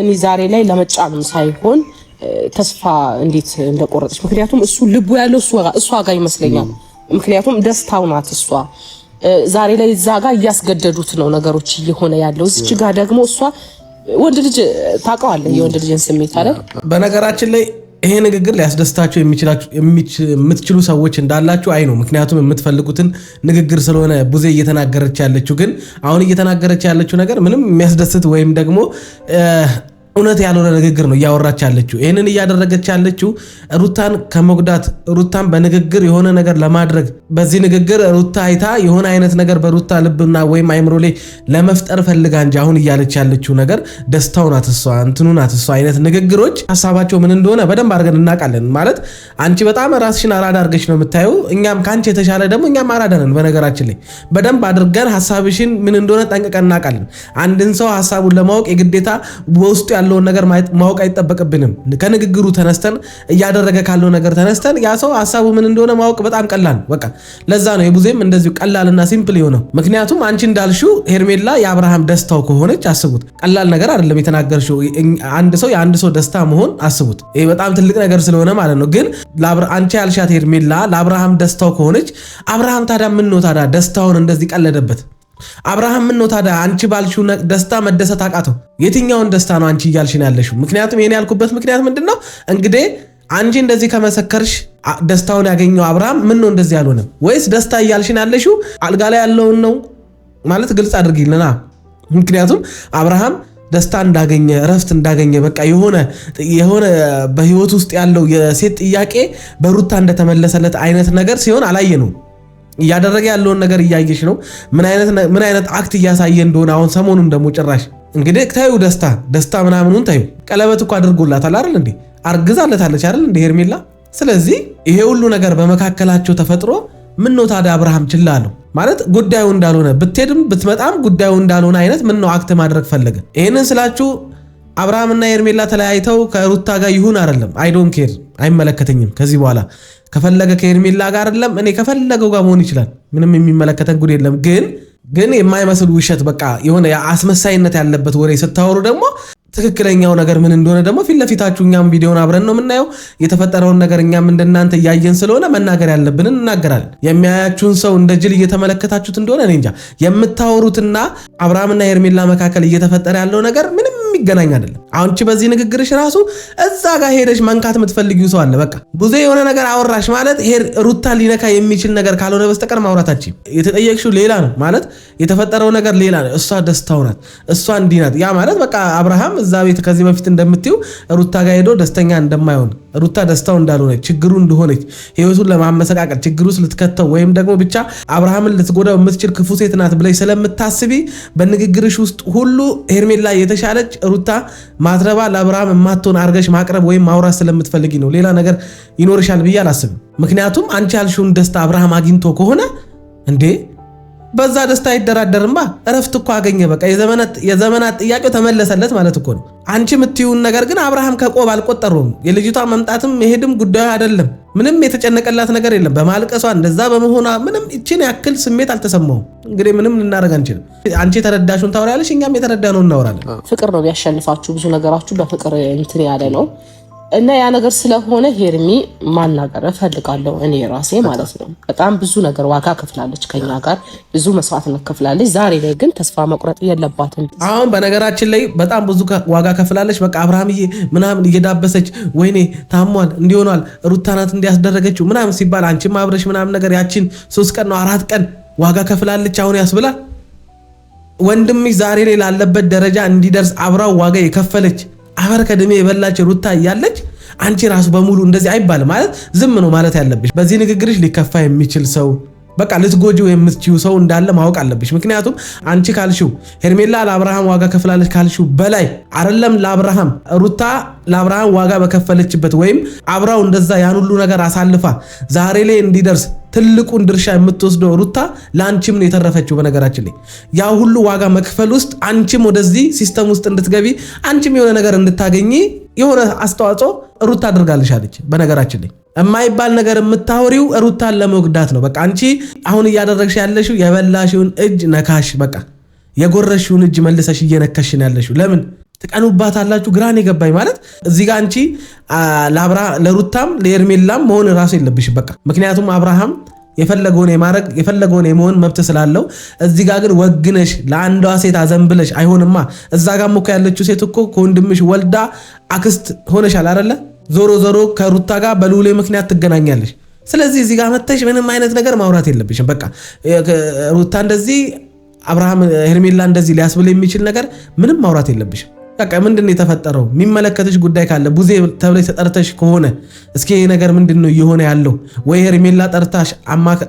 እኔ ዛሬ ላይ ለመጫንም ሳይሆን ተስፋ እንዴት እንደቆረጠች ምክንያቱም እሱ ልቡ ያለው እሷ ጋር ይመስለኛል ምክንያቱም ደስታው ናት እሷ ዛሬ ላይ እዛ ጋር እያስገደዱት ነው ነገሮች እየሆነ ያለው እዚች ጋር ደግሞ እሷ ወንድ ልጅ ታውቀዋለህ የወንድ ልጅን ስሜት አይደል በነገራችን ላይ ይሄ ንግግር ሊያስደስታችሁ የምትችሉ ሰዎች እንዳላችሁ አይ ነው ምክንያቱም የምትፈልጉትን ንግግር ስለሆነ ቡዜ እየተናገረች ያለችው ግን አሁን እየተናገረች ያለችው ነገር ምንም የሚያስደስት ወይም ደግሞ እውነት ያልሆነ ንግግር ነው ያወራች ያለችው ይሄንን ያደረገች ያለችው ሩታን ከመጉዳት ሩታን በንግግር የሆነ ነገር ለማድረግ በዚህ ንግግር ሩታ አይታ የሆነ አይነት ነገር በሩታ ልብና ወይም አይምሮ ላይ ለመፍጠር ፈልጋ እንጂ አሁን እያለች ያለችው ነገር ደስታው ናት እሷ እንትኑ ናት እሷ አይነት ንግግሮች ሐሳባቸው ምን እንደሆነ በደንብ አድርገን እናውቃለን ማለት አንቺ በጣም ራስሽን አራዳ አድርገሽ ነው የምታየው እኛም ካንቺ የተሻለ ደግሞ እኛም አራዳ ነን በነገራችን ላይ በደንብ አድርገን ሐሳብሽን ምን እንደሆነ ጠንቅቀን እናውቃለን አንድን ሰው ሐሳቡን ለማወቅ የግዴታ በውስጡ ያለውን ነገር ማወቅ አይተበቀብንም ከንግግሩ ተነስተን ያደረገ ካለው ነገር ተነስተን ያ ሰው ሐሳቡ ምን እንደሆነ ማወቅ በጣም ቀላል በቃ ለዛ ነው የቡዜም እንደዚህ ቀላልና ሲምፕል የሆነው ምክንያቱም አንቺ እንዳልሽው ሄርሜላ የአብርሃም ደስታው ከሆነች አስቡት ቀላል ነገር አይደለም የተናገርሽው አንድ ሰው የአንድ ሰው ደስታ መሆን አስቡት ይሄ በጣም ትልቅ ነገር ስለሆነ ማለት ነው ግን አንቺ ያልሻት ሄርሜላ ለአብርሃም ደስታው ከሆነች አብርሃም ታዲያ ምን ነው ታዲያ ደስታውን እንደዚህ ቀለደበት አብርሃም ምን ነው ታዲያ አንቺ ባልሽው ደስታ መደሰት አቃተው የትኛውን ደስታ ነው አንቺ እያልሽን ያለሽው ምክንያቱም የኔ ያልኩበት ምክንያት ምንድነው እንግዲህ አንቺ እንደዚህ ከመሰከርሽ ደስታውን ያገኘው አብርሃም ምን ነው እንደዚህ ያልሆነ ወይስ ደስታ እያልሽን ያለሽው አልጋ ላይ ያለውን ነው ማለት ግልጽ አድርጊልنا ምክንያቱም አብርሃም ደስታ እንዳገኘ ረፍት እንዳገኘ በቃ የሆነ በህይወት ውስጥ ያለው የሴት ጥያቄ በሩታ እንደተመለሰለት አይነት ነገር ሲሆን አላየነው ያደረገ ያለውን ነገር እያየሽ ነው ምን አይነት አክት እያሳየ እንደሆነ አሁን ሰሞኑን ደግሞ ጭራሽ እንግዲህ ታዩ ደስታ ምናምኑን ታዩ ቀለበት እኮ አድርጎላታል አይደል እንዴ አርግዛለታለች አይደል እንዴ ሄርሜላ ስለዚህ ይሄ ሁሉ ነገር በመካከላቸው ተፈጥሮ ምን ነው ታዲያ አብርሃም ችላለው ማለት ጉዳዩ እንዳልሆነ ብትሄድም ብትመጣም ጉዳዩ እንዳልሆነ አይነት ምን ነው አክት ማድረግ ፈለገ ይሄንን ስላችሁ አብርሃምና ሄርሜላ ተለያይተው ከሩታ ጋር ይሁን አይደለም አይ ዶንት ኬር አይመለከተኝም ከዚህ በኋላ ከፈለገ ከሄርሜላ ጋር አይደለም እኔ ከፈለገው ጋር መሆን ይችላል ምንም የሚመለከተን ጉድ የለም ግን የማይመስል ውሸት በቃ የሆነ አስመሳይነት ያለበት ወሬ ስታወሩ ደግሞ ትክክለኛው ነገር ምን እንደሆነ ደግሞ ፊት ለፊታችሁ እኛም ቪዲዮን አብረን ነው የምናየው የተፈጠረውን ነገር እኛም እንደናንተ ያያየን ስለሆነ መናገር ያለብንን እናገራለን የሚያያችሁን ሰው እንደ ጅል እየተመለከታችሁት እንደሆነ እኔ እንጃ የምታወሩትና አብርሃምና ሄርሜላ መካከል እየተፈጠረ ያለው ነገር ምንም የሚገናኝ አይደለም አንቺ በዚህ ንግግርሽ ራሱ እዛ ጋር ሄደሽ መንካት የምትፈልጊው ሰው አለ በቃ ቡዜ የሆነ ነገር አወራሽ ማለት ሩታ ሊነካ የሚችል ነገር ካልሆነ በስተቀር ማውራታችን የተጠየቅሽው ሌላ ነው ማለት የተፈጠረው ነገር ሌላ ነው እሷ ደስታው ናት እሷ እንዲናት ያ ማለት በቃ አብርሃም እዛ ቤት ከዚህ በፊት እንደምትዩ ሩታ ጋር ሄዶ ደስተኛ እንደማይሆን ሩታ ደስታው እንዳልሆነ ችግሩ እንደሆነች ህይወቱን ለማመሰቃቀል ችግሩ ልትከተው ወይም ደግሞ ብቻ አብርሃምን ልትጎዳው የምትችል ክፉ ሴት ናት ብለሽ ስለምታስቢ በንግግርሽ ውስጥ ሁሉ ሄርሜላ የተሻለች ሩታ ማትረባ ለአብርሃም ማትሆን አርገሽ ማቅረብ ወይም ማውራት ስለምትፈልጊ ነው ሌላ ነገር ይኖርሻል ብዬ አላስብም ምክንያቱም አንቺ ያልሽውን ደስታ አብርሃም አግኝቶ ከሆነ እንዴ በዛ ደስታ ይደራደርማ እረፍት እኮ አገኘ በቃ የዘመናት ጥያቄው ተመለሰለት ማለት እኮ ነው አንቺ የምትዩን ነገር ግን አብርሃም ከቆብ አልቆጠረውም የልጅቷ መምጣትም መሄድም ጉዳዩ አይደለም ምንም የተጨነቀላት ነገር የለም በማልቀሷ እንደዛ በመሆኗ ምንም እቺን ያክል ስሜት አልተሰማውም እንግዲህ ምንም ልናረጋ አንችልም አንቺ ተረዳሽውን ታወራለሽ እኛም የተረዳነውን እናወራለን ፍቅር ነው ያሸንፋችሁ ብዙ ነገራችሁ በፍቅር እንትን ያለ ነው እና ያ ነገር ስለሆነ ሄርሚ ማናገር እፈልጋለሁ እኔ ራሴ ማለት ነው በጣም ብዙ ነገር ዋጋ ከፍላለች ከኛ ጋር ብዙ መስዋዕትነት ከፍላለች ዛሬ ላይ ግን ተስፋ መቁረጥ የለባትም አሁን በነገራችን ላይ በጣም ብዙ ዋጋ ከፍላለች በቃ አብርሃምዬ ምናምን እየዳበሰች ወይኔ ታሟል እንዲሆናል ሩታ ናት እንዲያስደረገችው ምናምን ሲባል አንቺም አብረሽ ምናምን ነገር ያቺን 3 ቀን ነው 4 ቀን ዋጋ ከፍላለች አሁን ያስብላል ወንድምሽ ዛሬ ላይ ላለበት ደረጃ እንዲደርስ አብራው ዋጋ የከፈለች አበር ከደሜ የበላች ሩታ ያለች አንቺ ራሱ በሙሉ እንደዚህ አይባል ማለት ዝም ነው ማለት ያለብሽ በዚህ ንግግርሽ ሊከፋ የሚችል ሰው በቃ ልትጎጂው የምትችዩ ሰው እንዳለ ማወቅ አለብሽ ምክንያቱም አንቺ ካልሽው ሄርሜላ ለአብርሃም ዋጋ ከፍላለች ካልሽው በላይ አይደለም ለአብርሃም ሩታ ለአብርሃም ዋጋ በከፈለችበት ወይም አብራው እንደዛ ያን ሁሉ ነገር አሳልፋ ዛሬ ላይ እንዲደርስ ትልቁን ድርሻ የምትወስደው ሩታ ላንቺም ነው የተረፈችው በነገራችን ላይ ያ ሁሉ ዋጋ መክፈል ውስጥ አንቺም ወደዚህ ሲስተም ውስጥ እንድትገቢ አንቺም የሆነ ነገር እንድታገኚ የሆነ አስተዋጽኦ ሩታ አድርጋለች በነገራችን ላይ የማይባል ነገር የምታወሪው ሩታን ለመጉዳት ነው በቃ አንቺ አሁን እያደረግሽ ያለሽው የበላሽውን እጅ ነካሽ በቃ የጎረሽውን እጅ መልሰሽ እየነከሽ ነው ያለሽው ለምን ትቀኑባታላችሁ። ግራን የገባኝ ማለት እዚህ ጋር አንቺ ለሩታም ለሄርሜላም መሆን ራሱ የለብሽም በቃ። ምክንያቱም አብርሃም የፈለገውን የማድረግ የፈለገውን የመሆን መብት ስላለው፣ እዚህ ጋር ግን ወግነሽ ለአንዷ ሴት አዘንብለሽ አይሆንማ። እዛ ጋር እኮ ያለችው ሴት እኮ ከወንድምሽ ወልዳ አክስት ሆነሻል አይደለ? ዞሮ ዞሮ ከሩታ ጋር በልዑሌ ምክንያት ትገናኛለሽ። ስለዚህ እዚህ ጋር መተሽ ምንም አይነት ነገር ማውራት የለብሽም በቃ። ሩታ እንደዚህ አብርሃም ሄርሜላ እንደዚህ ሊያስብል የሚችል ነገር ምንም ማውራት የለብሽም በቃ። ምንድነው የተፈጠረው? የሚመለከትሽ ጉዳይ ካለ ቡዜ ተብለሽ ተጠርተሽ ከሆነ እስኪ ይሄ ነገር ምንድነው እየሆነ ያለው? ወይ ሄርሜላ ጠርታሽ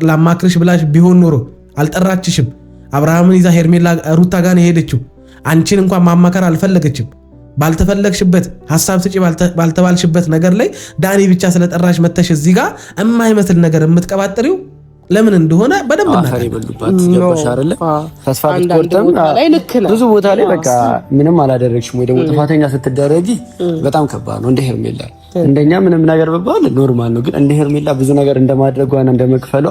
ላማክርሽ ብላሽ ቢሆን ኖሮ አልጠራችሽም። አብርሃምን ይዛ ሄርሜላ ሩታ ጋር የሄደችው አንቺን እንኳን ማማከር አልፈለገችም። ባልተፈለግሽበት ሐሳብ ስጪ ባልተባልሽበት ነገር ላይ ዳኒ ብቻ ስለጠራሽ መተሽ እዚህ ጋር የማይመስል ነገር የምትቀባጥሪው ለምን እንደሆነ በደንብ እናቀርብልባት ገባሽ አይደለ? ተስፋ ብትቆርጥም ብዙ ቦታ ላይ በቃ ምንም አላደረግሽም ወይ ደግሞ ጥፋተኛ ስትደረጊ በጣም ከባድ ነው። እንደ ሄርሜላ እንደኛ ምንም ነገር በባል ኖርማል ነው፣ ግን እንደ ሄርሜላ ብዙ ነገር እንደማድረጓና እንደመክፈሏ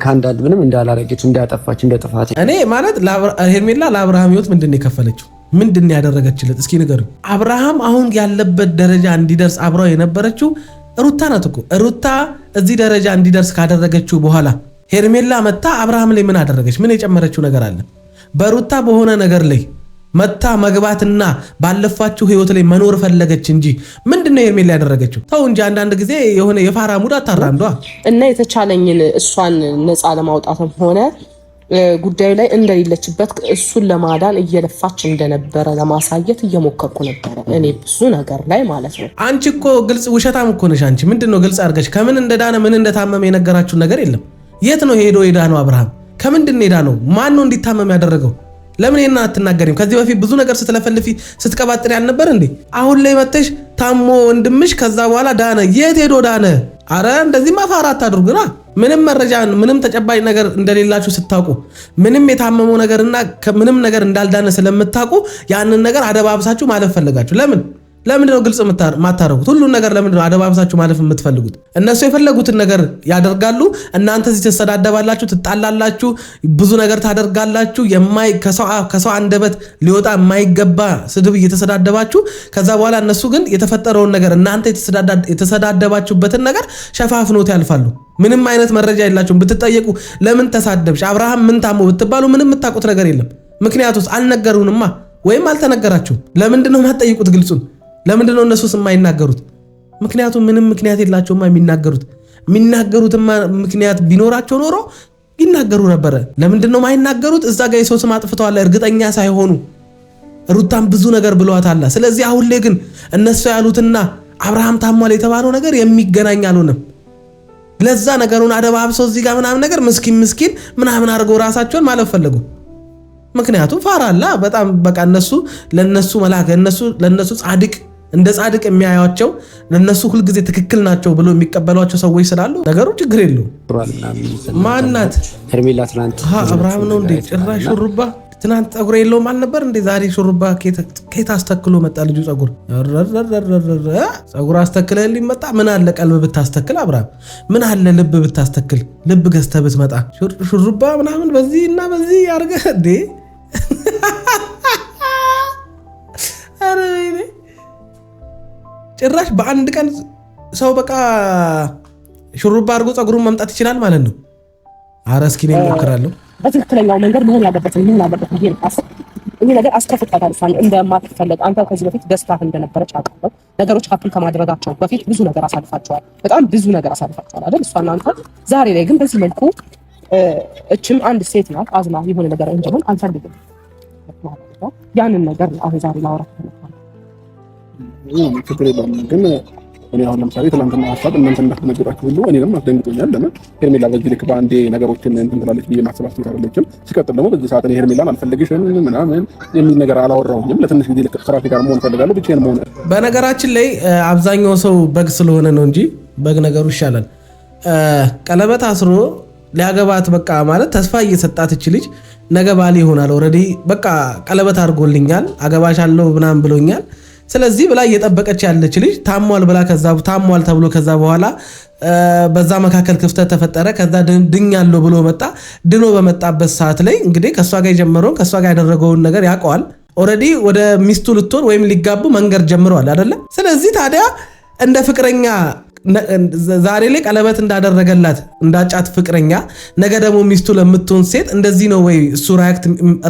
ከአንዳንድ ምንም እንዳላረገች እንዳጠፋች እንደ ጥፋት እኔ ማለት ሄርሜላ ለአብርሃም ህይወት ምንድን ነው የከፈለችው? ምንድን ነው ያደረገችለት? እስኪ ንገሩ። አብርሃም አሁን ያለበት ደረጃ እንዲደርስ አብራው የነበረችው ሩታ ናት እኮ። ሩታ እዚህ ደረጃ እንዲደርስ ካደረገችው በኋላ ሄርሜላ መታ አብርሃም ላይ ምን አደረገች? ምን የጨመረችው ነገር አለ? በሩታ በሆነ ነገር ላይ መታ መግባትና ባለፋችሁ ህይወት ላይ መኖር ፈለገች እንጂ ምንድነው ሄርሜላ ያደረገችው? ተው እንጂ አንዳንድ ጊዜ የሆነ የፋራ ሙድ አታራምዷ። እና የተቻለኝን እሷን ነፃ ለማውጣትም ሆነ ጉዳዩ ላይ እንደሌለችበት እሱን ለማዳን እየለፋች እንደነበረ ለማሳየት እየሞከርኩ ነበረ እኔ ብዙ ነገር ላይ ማለት ነው። አንቺ እኮ ግልጽ ውሸታም እኮ ነሽ አንቺ። ምንድነው ግልጽ አድርገሽ ከምን እንደዳነ ምን እንደታመመ የነገራችሁ ነገር የለም። የት ነው ሄዶ የዳነው አብርሃም? ከምንድን የዳነው? ማን ነው እንዲታመም ያደረገው? ለምን እና አትናገሪም? ከዚህ በፊት ብዙ ነገር ስትለፈልፊ ስትቀባጥሪ ያልነበር እንዴ? አሁን ላይ መተሽ ታሞ ወንድምሽ ከዛ በኋላ ዳነ። የት ሄዶ ዳነ? አረ እንደዚህ ማፋራ አታድርጉና። ምንም መረጃ ምንም ተጨባጭ ነገር እንደሌላችሁ ስታውቁ ምንም የታመመው ነገርና ምንም ነገር እንዳልዳነ ስለምታውቁ ያንን ነገር አደባብሳችሁ ማለፍ ፈለጋችሁ። ለምንድን ነው ግልጽ ማታረጉት? ሁሉን ነገር ለምንድን ነው አደባብሳችሁ ማለፍ የምትፈልጉት? እነሱ የፈለጉትን ነገር ያደርጋሉ፣ እናንተ እዚህ ትሰዳደባላችሁ፣ ትጣላላችሁ፣ ብዙ ነገር ታደርጋላችሁ። ከሰው አንደበት ሊወጣ የማይገባ ስድብ እየተሰዳደባችሁ ከዛ በኋላ እነሱ ግን የተፈጠረውን ነገር እናንተ የተሰዳደባችሁበትን ነገር ሸፋፍኖት ያልፋሉ። ምንም አይነት መረጃ የላችሁም። ብትጠየቁ ለምን ተሳደብሽ አብርሃም ምን ታሞ ብትባሉ ምንም የምታውቁት ነገር የለም። ምክንያቱስ አልነገሩንማ ወይም አልተነገራችሁም። ለምንድን ነው የማትጠይቁት ግልጹን? ለምንድን ነው እነሱስ የማይናገሩት? ምክንያቱም ምንም ምክንያት የላቸውማ የሚናገሩትማ ምክንያት ቢኖራቸው ኖሮ ይናገሩ ነበረ። ለምንድን ነው የማይናገሩት? እዛ ጋር የሰው ስም አጥፍተዋል እርግጠኛ ሳይሆኑ። ሩታም ብዙ ነገር ብለዋታል። ስለዚህ አሁን ላይ ግን እነሱ ያሉትና አብርሃም ታሟል የተባለው ነገር የሚገናኝ አልሆነም። ለዛ ነገሩን አደባብሰው እዚህ ጋር ምናምን ነገር ምስኪን ምናምን አድርገው ራሳቸውን ማለፍ ፈለጉ። ምክንያቱም ፋራላ በጣም በቃ እነሱ ለነሱ መላክ ለነሱ ጻድቅ እንደ ጻድቅ የሚያዩቸው ለነሱ ሁሉ ጊዜ ትክክል ናቸው ብሎ የሚቀበሏቸው ሰዎች ስላሉ ነገሩ ችግር የለውም። ማናት ሄርሜላ ትናንት አብርሃም ነው እንዴ? ጭራሽ ሹሩባ ትናንት ጸጉር የለውም አልነበር እንዴ? ዛሬ ሹሩባ ከየት አስተክሎ መጣ ልጁ? ጸጉር አስተክለልኝ መጣ። ምን አለ ቀልብ ብታስተክል አብርሃም? ምን አለ ልብ ብታስተክል? ልብ ገዝተህ ብትመጣ ሹሩባ ምናምን በዚህ እና በዚህ አድርገህ እንዴ? ጭራሽ በአንድ ቀን ሰው በቃ ሹሩባ አድርጎ ጸጉሩን መምጣት ይችላል ማለት ነው። ኧረ እስኪ እኔ እሞክራለሁ። በትክክለኛው መንገድ መሆን ያለበት ይሄ ነገር አስከፍቷታል። እንደማትፈለግ አንተ ከዚህ በፊት ደስታ እንደነበረች አውቃለሁ። ነገሮች ሀፕን ከማድረጋቸው በፊት ብዙ ነገር አሳልፋቸዋል። በጣም ብዙ ነገር አሳልፋቸዋል አይደል? እሷ እናንተ ዛሬ ላይ ግን በዚህ መልኩ እችም አንድ ሴት ናት አዝና የሆነ ነገር እንጀሆን አልፈልግም። ያንን ነገር አሁን ዛሬ ላወራ ችግር የለውም። ግን እኔ አሁን ለምሳሌ ትናንትና ሀሳብ እናንተ እንዳትነገራችሁ ሁሉ እኔንም አስደንግጦኛል። ለምን ሄርሜላ በዚህ ልክ በአንዴ ነገሮችን እንትን ትላለች ብዬ ማሰባችሁ አይደለችም። ሲቀጥል ደግሞ በዚህ ሰዓት እኔ ሄርሜላን አልፈልግሽም ምናምን የሚል ነገር አላወራሁኝም። ለትንሽ ጊዜ ልክ ከራሴ ጋር መሆን እፈልጋለሁ፣ ብቻዬን መሆን። በነገራችን ላይ አብዛኛው ሰው በግ ስለሆነ ነው እንጂ በግ ነገሩ ይሻላል። ቀለበት አስሮ ሊያገባት በቃ ማለት ተስፋ እየሰጣት እች ልጅ ነገ ባሌ ይሆናል ኦልሬዲ በቃ ቀለበት አድርጎልኛል አገባሻለሁ ምናምን ብሎኛል ስለዚህ ብላ እየጠበቀች ያለች ልጅ ታሟል ብላ ታሟል ተብሎ ከዛ በኋላ በዛ መካከል ክፍተት ተፈጠረ። ከዛ ድኛለሁ ብሎ መጣ። ድኖ በመጣበት ሰዓት ላይ እንግዲህ ከሷ ጋር የጀመረውን ከሷ ጋር ያደረገውን ነገር ያውቀዋል። ኦልሬዲ ወደ ሚስቱ ልትሆን ወይም ሊጋቡ መንገድ ጀምረዋል አይደለ? ስለዚህ ታዲያ እንደ ፍቅረኛ ዛሬ ላይ ቀለበት እንዳደረገላት እንዳጫት ፍቅረኛ ነገ ደግሞ ሚስቱ ለምትሆን ሴት እንደዚህ ነው ወይ እሱ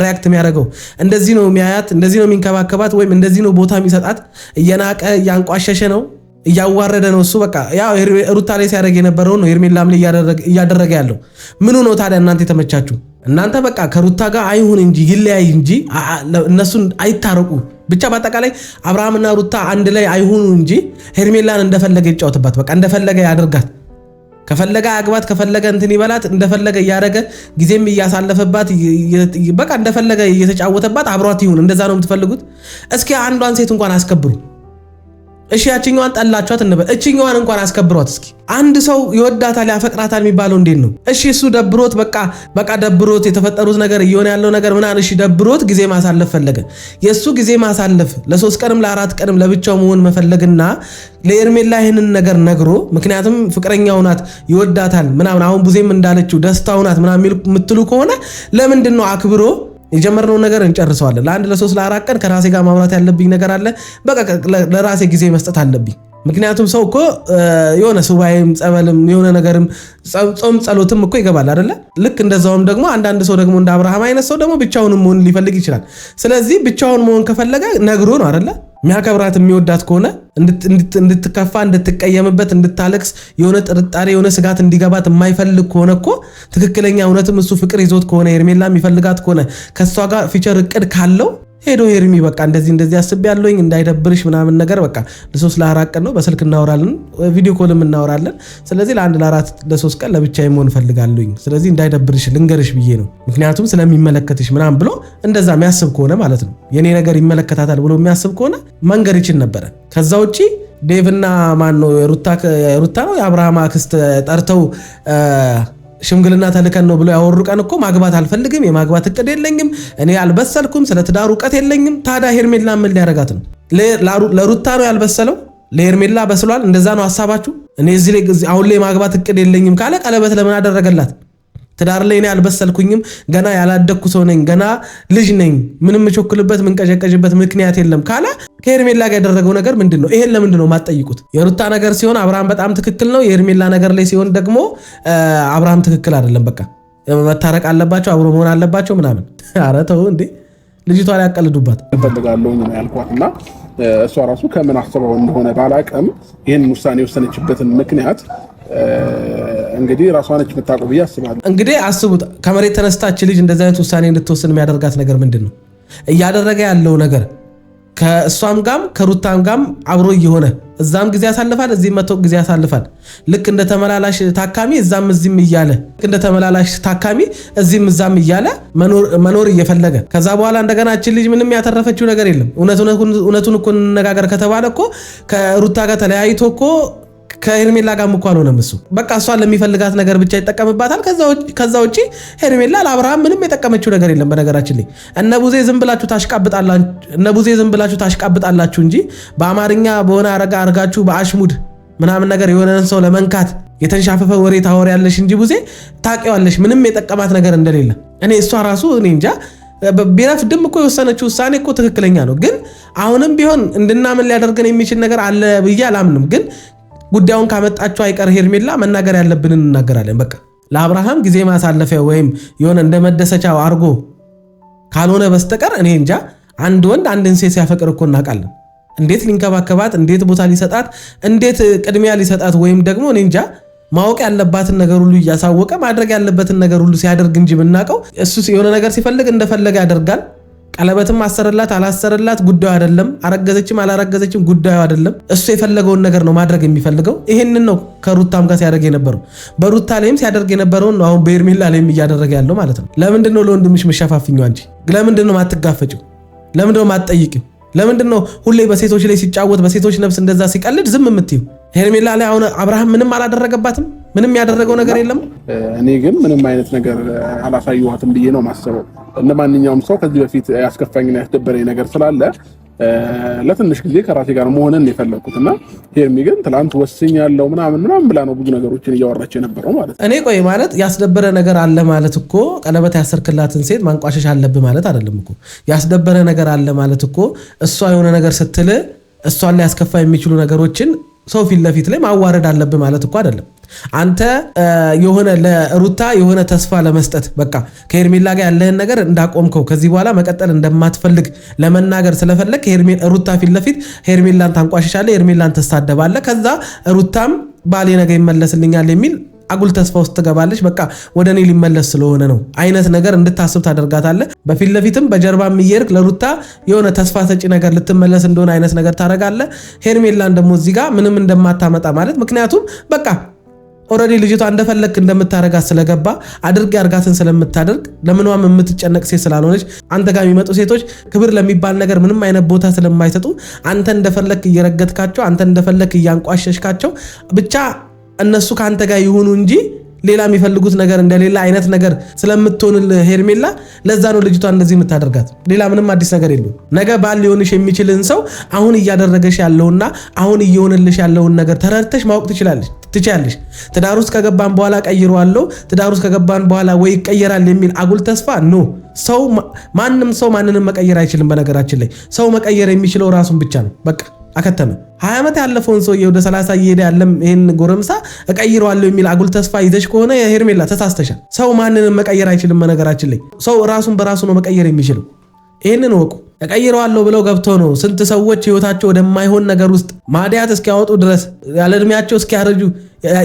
ሪያክት የሚያደርገው? እንደዚህ ነው የሚያያት? እንደዚህ ነው የሚንከባከባት? ወይም እንደዚህ ነው ቦታ የሚሰጣት? እየናቀ እያንቋሸሸ ነው፣ እያዋረደ ነው። እሱ በቃ ያው ሩታ ላይ ሲያደርግ የነበረው ነው ሄርሜላም ላይ እያደረገ ያለው። ምኑ ነው ታዲያ እናንተ የተመቻችሁ? እናንተ በቃ ከሩታ ጋር አይሁን እንጂ ይለያይ እንጂ እነሱን አይታረቁ ብቻ። በአጠቃላይ አብርሃምና ሩታ አንድ ላይ አይሁኑ እንጂ ሄርሜላን እንደፈለገ ይጫወትባት፣ በቃ እንደፈለገ ያደርጋት። ከፈለገ አግባት፣ ከፈለገ እንትን ይበላት፣ እንደፈለገ እያደረገ ጊዜም እያሳለፈባት በቃ እንደፈለገ እየተጫወተባት አብሯት ይሁን። እንደዛ ነው የምትፈልጉት? እስኪ አንዷን ሴት እንኳን አስከብሩ። እሺ ያቺኛዋን ጠላቿት እንበል፣ እቺኛዋን እንኳን አስከብሯት እስኪ። አንድ ሰው ይወዳታል ያፈቅራታል የሚባለው እንዴት ነው? እሺ እሱ ደብሮት በቃ ደብሮት የተፈጠሩት ነገር እየሆነ ያለው ነገር ምናምን እሺ ደብሮት ጊዜ ማሳለፍ ፈለገ። የሱ ጊዜ ማሳለፍ ለ3 ቀንም ለ4 ቀንም ለብቻው መሆን መፈለግና ለሄርሜላ ይሄንን ነገር ነግሮ፣ ምክንያቱም ፍቅረኛው ናት ይወዳታል ምናምን፣ አሁን ቡዜም እንዳለችው ደስታው ናት ምናምን የምትሉ ከሆነ ለምንድን ነው አክብሮ የጀመርነው ነገር እንጨርሰዋለን? ለአንድ ለ3 ለ4 ቀን ከራሴ ጋር ማውራት ያለብኝ ነገር አለ፣ በቃ ለራሴ ጊዜ መስጠት አለብኝ። ምክንያቱም ሰው እኮ የሆነ ሱባኤም ጸበልም የሆነ ነገርም ጾም ጸሎትም እኮ ይገባል አይደለ? ልክ እንደዛውም ደግሞ አንዳንድ ሰው ደግሞ እንደ አብርሃም አይነት ሰው ደግሞ ብቻውን መሆን ሊፈልግ ይችላል። ስለዚህ ብቻውን መሆን ከፈለገ ነግሮ ነው አይደለ? የሚያከብራት የሚወዳት ከሆነ እንድትከፋ፣ እንድትቀየምበት፣ እንድታለቅስ የሆነ ጥርጣሬ የሆነ ስጋት እንዲገባት የማይፈልግ ከሆነ እኮ ትክክለኛ እውነትም እሱ ፍቅር ይዞት ከሆነ ሄርሜላ የሚፈልጋት ከሆነ ከሷ ጋር ፊቸር እቅድ ካለው ሄዶ ሄርሚ በቃ እንደዚህ አስቤያለሁኝ እንዳይደብርሽ ምናምን ነገር በቃ ለ3 ለ4 ቀን ነው በስልክ እናወራለን፣ ቪዲዮ ኮልም እናወራለን። ስለዚህ ለ1 ለ3 ቀን ለብቻዬ መሆን ፈልጋለሁኝ፣ ስለዚህ እንዳይደብርሽ ልንገርሽ ብዬ ነው ምክንያቱም ስለሚመለከትሽ ምናምን ብሎ እንደዛ የሚያስብ ከሆነ ማለት ነው የኔ ነገር ይመለከታታል ብሎ የሚያስብ ከሆነ መንገር ይችል ነበረ። ከዛ ውጪ ዴቭና ማን ነው ሩታ ነው የአብርሃም አክስት ጠርተው ሽምግልና ተልከን ነው ብሎ ያወሩ ቀን እኮ ማግባት አልፈልግም፣ የማግባት እቅድ የለኝም፣ እኔ አልበሰልኩም፣ ስለ ትዳር እውቀት የለኝም። ታዲያ ሄርሜላ ምን ሊያረጋት ነው? ለሩታ ነው ያልበሰለው፣ ለሄርሜላ በስሏል። እንደዛ ነው ሐሳባችሁ? እኔ እዚህ ላይ አሁን ላይ ማግባት እቅድ የለኝም ካለ ቀለበት ለምን አደረገላት? ትዳር ላይ እኔ አልበሰልኩኝም፣ ገና ያላደግኩ ሰው ነኝ፣ ገና ልጅ ነኝ፣ ምንም ቸኩልበት ምንቀጨቀጭበት ምክንያት የለም ካለ ከሄርሜላ ጋር ያደረገው ነገር ምንድን ነው? ይሄን ለምንድን ነው የማትጠይቁት? የሩታ ነገር ሲሆን አብርሃም በጣም ትክክል ነው፣ የሄርሜላ ነገር ላይ ሲሆን ደግሞ አብርሃም ትክክል አይደለም። በቃ መታረቅ አለባቸው፣ አብሮ መሆን አለባቸው ምናምን። ኧረ ተው እንዴ ልጅቷ ላይ ያቀልዱባት እፈልጋለሁ ነው ያልኳትና እሷ ራሱ ከምን አስበው እንደሆነ ባላቀም ይሄን ውሳኔ የወሰነችበትን ምክንያት እንግዲህ ራሷ ነች የምታውቀው ብዬ አስባለሁ። እንግዲህ አስቡት፣ ከመሬት ተነስታች ልጅ እንደዚህ አይነት ውሳኔ እንድትወስን የሚያደርጋት ነገር ምንድን ነው? እያደረገ ያለው ነገር ከእሷም ጋም ከሩታም ጋም አብሮ እየሆነ እዛም ጊዜ ያሳልፋል፣ እዚህም መቶ ጊዜ ያሳልፋል። ልክ እንደ ተመላላሽ ታካሚ እዛም እዚህም እያለ ልክ እንደ ተመላላሽ ታካሚ እዚህም እዛም እያለ መኖር እየፈለገ ከዛ በኋላ እንደገና እቺ ልጅ ምንም ያተረፈችው ነገር የለም። እውነቱን እኮ እንነጋገር ከተባለ እኮ ከሩታ ጋር ተለያይቶ እኮ ከሄርሜላ ጋር እኮ አልሆነም። እሱ በቃ እሷን ለሚፈልጋት ነገር ብቻ ይጠቀምባታል። ከዛ ውጪ ሄርሜላ ለአብርሃም ምንም የጠቀመችው ነገር የለም። በነገራችን ላይ እነ ቡዜ ዝም ብላችሁ ታሽቃብጣላችሁ እንጂ በአማርኛ በሆነ አርጋችሁ በአሽሙድ ምናምን ነገር የሆነን ሰው ለመንካት የተንሻፈፈ ወሬ ታወሪያለሽ እንጂ ቡዜ ታውቂዋለሽ ምንም የጠቀማት ነገር እንደሌለ። እኔ እሷ ራሱ እኔ እንጃ ቢረፍድም እኮ የወሰነችው ውሳኔ እኮ ትክክለኛ ነው። ግን አሁንም ቢሆን እንድናምን ሊያደርገን የሚችል ነገር አለ ብዬ አላምንም። ግን ጉዳዩን ካመጣችሁ አይቀር ሄርሜላ መናገር ያለብንን እናገራለን። በቃ ለአብርሃም ጊዜ ማሳለፊያ ወይም የሆነ እንደመደሰቻው አርጎ ካልሆነ በስተቀር እኔ እንጃ። አንድ ወንድ አንድን ሴት ሲያፈቅር እኮ እናውቃለን። እንዴት ሊንከባከባት፣ እንዴት ቦታ ሊሰጣት፣ እንዴት ቅድሚያ ሊሰጣት ወይም ደግሞ እኔ እንጃ ማወቅ ያለባትን ነገር ሁሉ እያሳወቀ ማድረግ ያለበትን ነገር ሁሉ ሲያደርግ እንጂ የምናውቀው እሱ የሆነ ነገር ሲፈልግ እንደፈለገ ያደርጋል። ቀለበትም አሰረላት አላሰረላት ጉዳዩ አይደለም። አረገዘችም አላረገዘችም ጉዳዩ አይደለም። እሱ የፈለገውን ነገር ነው ማድረግ የሚፈልገው። ይሄንን ነው ከሩታም ጋር ሲያደርግ የነበረው፣ በሩታ ላይም ሲያደርግ የነበረውን ነው አሁን በሄርሜላ ላይም እያደረገ ያለው ማለት ነው። ለምንድን ነው ለወንድምሽ መሸፋፍኛው አንቺ? ለምንድን ነው ማትጋፈጪው? ለምንድን ነው ማትጠይቂው? ለምንድን ነው ሁሌ በሴቶች ላይ ሲጫወት በሴቶች ነፍስ እንደዛ ሲቀልድ ዝም የምትይው? ሄርሜላ ላይ አሁን አብርሃም ምንም አላደረገባትም፣ ምንም ያደረገው ነገር የለም። እኔ ግን ምንም አይነት ነገር አላሳየኋትም ብዬ ነው ማስበው። እንደ ማንኛውም ሰው ከዚህ በፊት ያስከፋኝና ያስደበረኝ ነገር ስላለ ለትንሽ ጊዜ ከራሴ ጋር መሆንን የፈለኩትና ሄርሚ ግን ትላንት ወስኛለሁ ምናምን ብላ ነው ብዙ ነገሮችን እያወራች የነበረው ማለት ነው። እኔ ቆይ ማለት ያስደበረ ነገር አለ ማለት እኮ ቀለበት ያሰርክላትን ሴት ማንቋሸሽ አለብህ ማለት አይደለም እኮ። ያስደበረ ነገር አለ ማለት እኮ እሷ የሆነ ነገር ስትል እሷን ላይ ያስከፋ የሚችሉ ነገሮችን ሰው ፊት ለፊት ላይ ማዋረድ አለብህ ማለት እኮ አይደለም። አንተ የሆነ ለሩታ የሆነ ተስፋ ለመስጠት በቃ ከሄርሜላ ጋር ያለህን ነገር እንዳቆምከው ከዚህ በኋላ መቀጠል እንደማትፈልግ ለመናገር ስለፈለግ ሩታ ፊት ለፊት ሄርሜላን ታንቋሽሻለህ፣ ሄርሜላን ተሳደባለህ። ከዛ ሩታም ባሌ ነገ ይመለስልኛል የሚል አጉል ተስፋ ውስጥ ትገባለች። በቃ ወደ እኔ ሊመለስ ስለሆነ ነው አይነት ነገር እንድታስብ ታደርጋታለህ። በፊት ለፊትም በጀርባም እየሄድክ ለሩታ የሆነ ተስፋ ሰጪ ነገር ልትመለስ እንደሆነ አይነት ነገር ታደርጋለህ። ሄርሜላን ደግሞ እዚህ ጋር ምንም እንደማታመጣ ማለት ምክንያቱም በቃ ኦሬዲ ልጅቷ እንደፈለክ እንደምታረጋት ስለገባ አድርግ ያርጋትን ስለምታደርግ ለምንዋም የምትጨነቅ ሴት ስላልሆነች አንተ ጋር የሚመጡ ሴቶች ክብር ለሚባል ነገር ምንም አይነት ቦታ ስለማይሰጡ አንተ እንደፈለክ እየረገጥካቸው አንተ እንደፈለክ እያንቋሸሽካቸው ብቻ እነሱ ካንተ ጋር ይሁኑ እንጂ ሌላ የሚፈልጉት ነገር እንደሌላ አይነት ነገር ስለምትሆንልህ ሄርሜላ ለዛ ነው ልጅቷ እንደዚህ የምታደርጋት። ሌላ ምንም አዲስ ነገር የለውም። ነገ ባል ሊሆንሽ የሚችልን ሰው አሁን እያደረገሽ ያለውና አሁን እየሆነልሽ ያለውን ነገር ተረድተሽ ማወቅ ትችያለሽ። ትዳር ውስጥ ከገባን በኋላ ቀይሯለሁ፣ ትዳር ውስጥ ከገባን በኋላ ወይ ይቀየራል የሚል አጉል ተስፋ ኖ። ሰው ማንም ሰው ማንንም መቀየር አይችልም። በነገራችን ላይ ሰው መቀየር የሚችለው ራሱን ብቻ ነው። በቃ አከተመ። 20 ዓመት ያለፈውን ሰው ወደ 30 እየሄደ ያለም ይሄን ጎረምሳ እቀይረዋለሁ የሚል አጉል ተስፋ ይዘሽ ከሆነ ሄርሜላ ተሳስተሻል። ሰው ማንንም መቀየር አይችልም። በነገራችን ላይ ሰው ራሱን በራሱ ነው መቀየር የሚችለው። ይሄንን ወቁ። እቀይረዋለሁ ብለው ገብተው ነው ስንት ሰዎች ህይወታቸው ወደማይሆን ነገር ውስጥ ማዲያት እስኪያወጡ ድረስ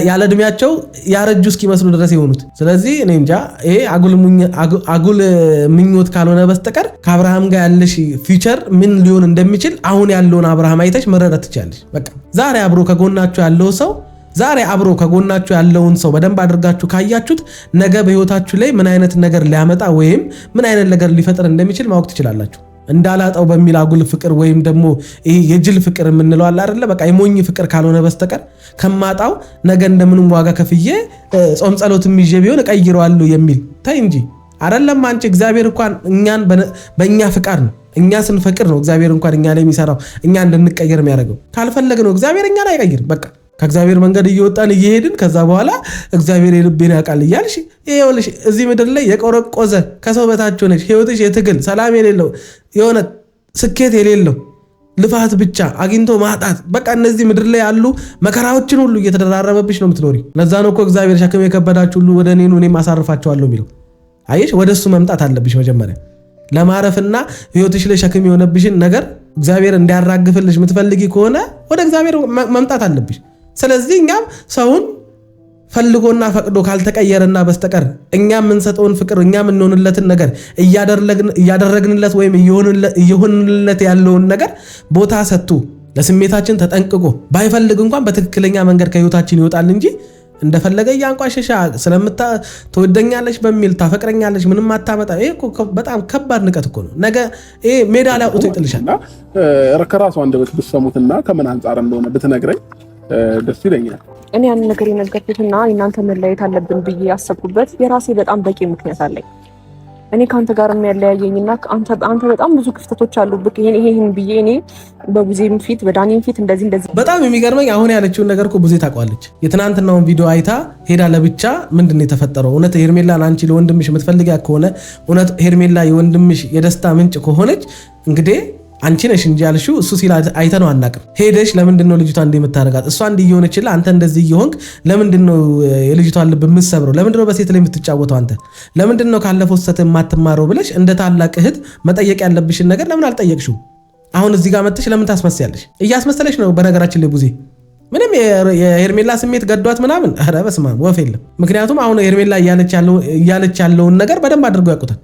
ያለእድሜያቸው ያረጁ እስኪመስሉ ድረስ የሆኑት። ስለዚህ እኔ እንጃ ይሄ አጉል ምኞት ካልሆነ በስተቀር ከአብርሃም ጋር ያለሽ ፊውቸር ምን ሊሆን እንደሚችል አሁን ያለውን አብርሃም አይተሽ መረዳት ትችላለሽ። በቃ ዛሬ አብሮ ከጎናችሁ ያለውን ሰው በደንብ አድርጋችሁ ካያችሁት ነገ በህይወታችሁ ላይ ምን አይነት ነገር ሊያመጣ ወይም ምን አይነት ነገር ሊፈጥር እንደሚችል ማወቅ ትችላላችሁ። እንዳላጣው በሚል አጉል ፍቅር ወይም ደግሞ ይሄ የጅል ፍቅር የምንለው አለ አይደለ? በቃ የሞኝ ፍቅር ካልሆነ በስተቀር ከማጣው ነገ እንደምንም ዋጋ ከፍዬ ጾም ጸሎትም ይዤ ቢሆን እቀይረዋለሁ የሚል ተይ እንጂ አይደለም። አንቺ እግዚአብሔር እንኳን እኛን በእኛ ፍቃድ ነው እኛ ስንፈቅር ነው እግዚአብሔር እንኳን እኛ ላይ የሚሰራው እኛ እንድንቀየር የሚያደርገው። ካልፈለግ ነው እግዚአብሔር እኛን አይቀይርም። በቃ ከእግዚአብሔር መንገድ እየወጣን እየሄድን ከዛ በኋላ እግዚአብሔር የልቤን ያውቃል እያልሽ ይኸውልሽ እዚህ ምድር ላይ የቆረቆዘ ከሰው በታች ሆነሽ ህይወትሽ የትግል ሰላም የሌለው የሆነ ስኬት የሌለው ልፋት ብቻ አግኝቶ ማጣት በቃ እነዚህ ምድር ላይ ያሉ መከራዎችን ሁሉ እየተደራረበብሽ ነው የምትኖሪ። ለዛ ነው እኮ እግዚአብሔር ሸክም የከበዳችሁ ሁሉ ወደ እኔ ኑ እኔም አሳርፋችኋለሁ የሚለው። አየሽ ወደሱ መምጣት አለብሽ መጀመሪያ ለማረፍና ህይወትሽ ላይ ሸክም የሆነብሽን ነገር እግዚአብሔር እንዲያራግፍልሽ የምትፈልጊ ከሆነ ወደ እግዚአብሔር መምጣት አለብሽ። ስለዚህ እኛም ሰውን ፈልጎና ፈቅዶ ካልተቀየረና በስተቀር እኛ የምንሰጠውን ፍቅር እኛ የምንሆንለትን ነገር እያደረግንለት ወይም እየሆንለት ያለውን ነገር ቦታ ሰጥቶ ለስሜታችን ተጠንቅቆ ባይፈልግ እንኳን በትክክለኛ መንገድ ከህይወታችን ይወጣል እንጂ እንደፈለገ እያንቋሸሻ ትወደኛለች በሚል ታፈቅረኛለች ምንም አታመጣ። ይሄ በጣም ከባድ ንቀት እኮ ነው። ነገ ይሄ ሜዳ ላይ አውጥቶ ይጥልሻል። ከራሱ አንደበት ብትሰሙትና ከምን አንጻር እንደሆነ ብትነግረኝ ደስ ይለኛል። እኔ ያን ነገር የነገርኩትና እናንተ መለያየት አለብን ብዬ ያሰብኩበት የራሴ በጣም በቂ ምክንያት አለኝ። እኔ ካንተ ጋር የሚያለያየኝና አንተ በጣም ብዙ ክፍተቶች አሉብክ። ይሄን ብዬ እኔ በቡዜም ፊት በዳኒም ፊት እንደዚህ በጣም የሚገርመኝ አሁን ያለችውን ነገር እኮ ቡዜ ታውቀዋለች። የትናንትናውን ቪዲዮ አይታ ሄዳ ለብቻ ምንድነው የተፈጠረው? እውነት ሄርሜላን አንቺ ለወንድምሽ የምትፈልጊያ ከሆነ እውነት ሄርሜላ የወንድምሽ የደስታ ምንጭ ከሆነች እንግዲህ አንቺ ነሽ እንጂ ያልሽው እሱ ሲል አይተነው አናውቅም። ሄደሽ ለምንድነው ልጅቷ እንደምታረጋት እሷ እንዲየሆነችላ አንተ እንደዚህ እየሆንክ ለምንድነው የልጅቷን ልብ የምትሰብረው? ለምንድነው በሴት ላይ የምትጫወተው? አንተ ለምንድነው ካለፈው ስህተት የማትማረው ብለሽ እንደ ታላቅ እህት መጠየቅ ያለብሽን ነገር ለምን አልጠየቅሽው? አሁን እዚህ ጋር መጥተሽ ለምን ታስመስያለሽ? እያስመሰለሽ ነው። በነገራችን ላይ ቡዜ ምንም የሄርሜላ ስሜት ገዷት ምናምን ኧረ በስመ አብ ወፍ የለም። ምክንያቱም አሁን ሄርሜላ እያለች ያለውን ነገር በደንብ አድርገው ያውቁታል።